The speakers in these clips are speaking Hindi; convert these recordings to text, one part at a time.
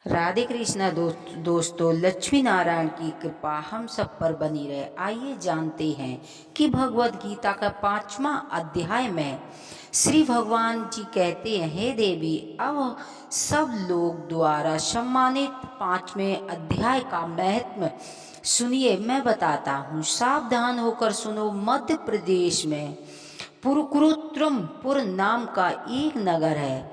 राधे कृष्णा दोस्तों, लक्ष्मी नारायण की कृपा हम सब पर बनी रहे। आइए जानते हैं कि भगवत गीता का 5वां अध्याय में श्री भगवान जी कहते हैं, हे देवी, अब सब लोग द्वारा सम्मानित 5वें अध्याय का महत्व सुनिए। मैं बताता हूँ, सावधान होकर सुनो। मध्य प्रदेश में पुरुकुरुत्रमपुर नाम का एक नगर है।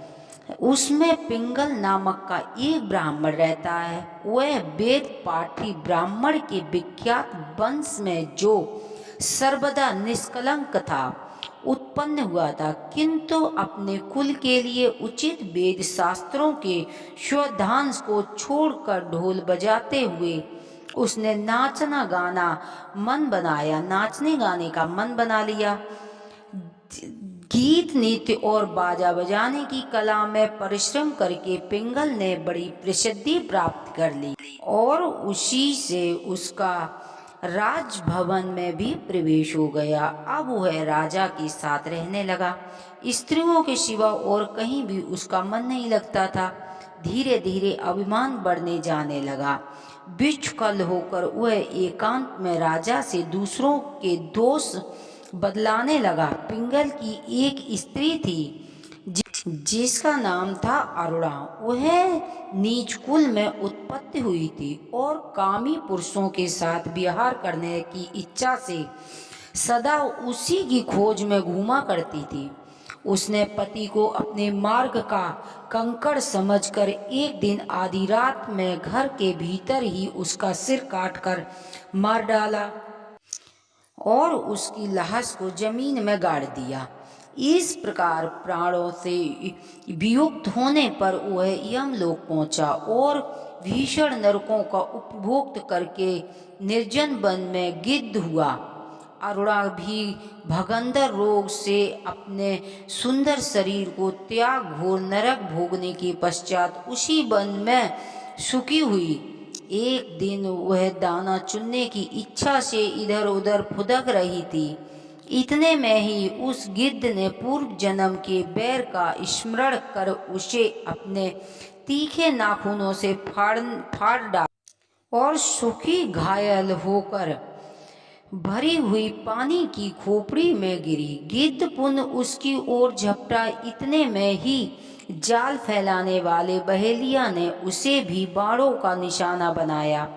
उसमें पिंगल नामक का एक ब्राह्मण रहता है। वह वेद पाठी ब्राह्मण के विख्यात वंश में, जो सर्वदा निष्कलंक था, उत्पन्न हुआ था, किंतु अपने कुल के लिए उचित वेद शास्त्रों के स्वधांश को छोड़कर ढोल बजाते हुए उसने नाचने गाने का मन बना लिया। गीत नृत्य और बाजा बजाने की कला में परिश्रम करके पिंगल ने बड़ी प्रसिद्धि प्राप्त कर ली और उसी से उसका राजभवन में भी प्रवेश हो गया। अब वह राजा के साथ रहने लगा। स्त्रियों के सिवा और कहीं भी उसका मन नहीं लगता था। धीरे धीरे अभिमान बढ़ने जाने लगा। विचकल होकर वह एकांत में राजा से दूसरों के दोष बदलाने लगा। पिंगल की एक स्त्री थी जिसका नाम था अरुणा। वह नीच कुल में उत्पत्ति हुई थी और कामी पुरुषों के साथ विहार करने की इच्छा से सदा उसी की खोज में घूमा करती थी। उसने पति को अपने मार्ग का कंकड़ समझकर एक दिन आधी रात में घर के भीतर ही उसका सिर काटकर मार डाला और उसकी लाश को जमीन में गाड़ दिया। इस प्रकार प्राणों से वियुक्त होने पर वह यमलोक पहुंचा और भीषण नरकों का उपभोग करके निर्जन वन में गिद्ध हुआ। अरुणा भी भगंदर रोग से अपने सुंदर शरीर को त्याग घोर नरक भोगने के पश्चात उसी वन में सुखी हुई। एक दिन वह दाना चुनने की इच्छा से इधर उधर फुदक रही थी। इतने में ही उस गिद्ध ने पूर्व जन्म के बैर का स्मरण कर उसे अपने तीखे नाखूनों से फाड़ डाला और सुखी घायल होकर भरी हुई पानी की खोपड़ी में गिरी। गिद्ध पुनः उसकी ओर झपटा। इतने में ही जाल फैलाने वाले बहेलिया ने उसे भी बाणों का निशाना बनाया।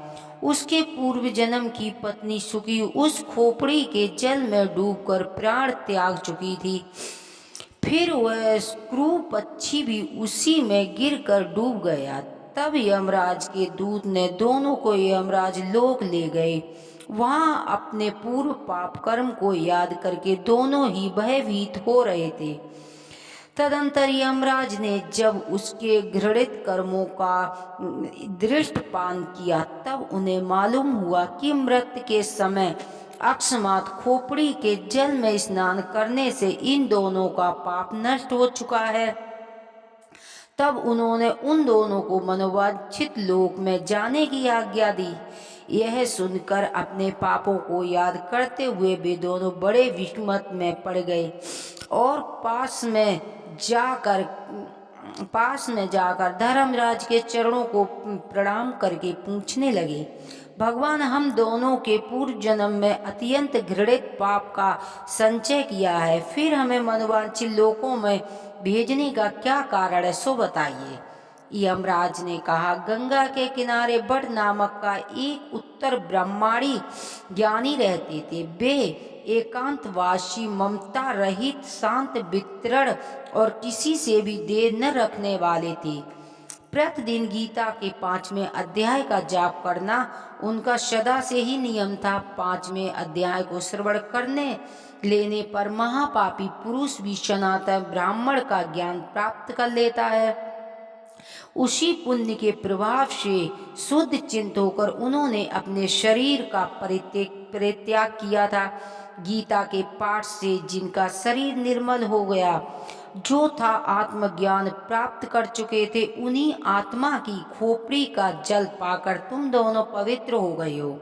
उसके पूर्व जन्म की पत्नी सुखी उस खोपड़ी के जल में डूबकर प्राण त्याग चुकी थी। फिर वह क्रूर पक्षी भी उसी में गिरकर डूब गया। तब यमराज के दूत ने दोनों को यमराज लोक ले गए। वहां अपने पूर्व पाप कर्म को याद करके दोनों ही भयभीत हो रहे थे। तदंतर यमराज ने जब उसके घृणित कर्मों का दृष्टपान किया, तब उन्हें मालूम हुआ कि मृत्यु के समय अकस्मात खोपड़ी के जल में स्नान करने से इन दोनों का पाप नष्ट हो चुका है। तब उन्होंने उन दोनों को मनोवांछित लोक में जाने की आज्ञा दी। यह सुनकर अपने पापों को याद करते हुए वे दोनों बड़े विस्मत में पड़ गए और पास में जाकर धर्मराज के चरणों को प्रणाम करके पूछने लगे, भगवान, हम दोनों के पूर्व जन्म में अत्यंत घृणित पाप का संचय किया है, फिर हमें मनोवांछित लोकों में भेजने का क्या कारण है, सो बताइए। यमराज ने कहा, गंगा के किनारे बड़ नामक का एक उत्तर ब्रह्माणी ज्ञानी रहते थे। वे एकांतवासी, ममता रहित, शांत वितरण और किसी से भी देर न रखने वाले थे। प्रतिदिन गीता के 5वें अध्याय का जाप करना उनका सदा से ही नियम था। 5वें अध्याय को श्रवण करने लेने पर महापापी पुरुष भी सनातन ब्राह्मण का ज्ञान प्राप्त कर लेता है। उसी पुण्य के प्रभाव से शुद्ध चिंत होकर उन्होंने अपने शरीर का परित्याग किया था। गीता के पाठ से जिनका शरीर निर्मल हो गया, जो था आत्मज्ञान प्राप्त कर चुके थे, उन्हीं आत्मा की खोपड़ी का जल पाकर तुम दोनों पवित्र हो गए हो।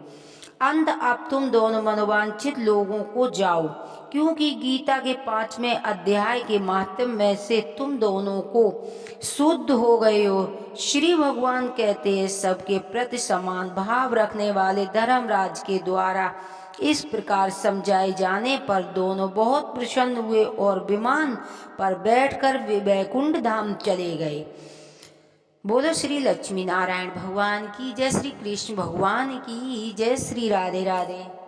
अंत अब तुम दोनों मनोवांछित लोगों को जाओ, क्योंकि गीता के 5वें अध्याय के माध्यम में से तुम दोनों को शुद्ध हो गए हो। श्री भगवान कहते हैं, सबके प्रति समान भाव रखने वाले धर्मराज के द्वारा इस प्रकार समझाए जाने पर दोनों बहुत प्रसन्न हुए और विमान पर बैठकर वे वैकुंठ धाम चले गए। बोलो श्री लक्ष्मी नारायण भगवान की जय, श्री कृष्ण भगवान की जय, श्री राधे राधे।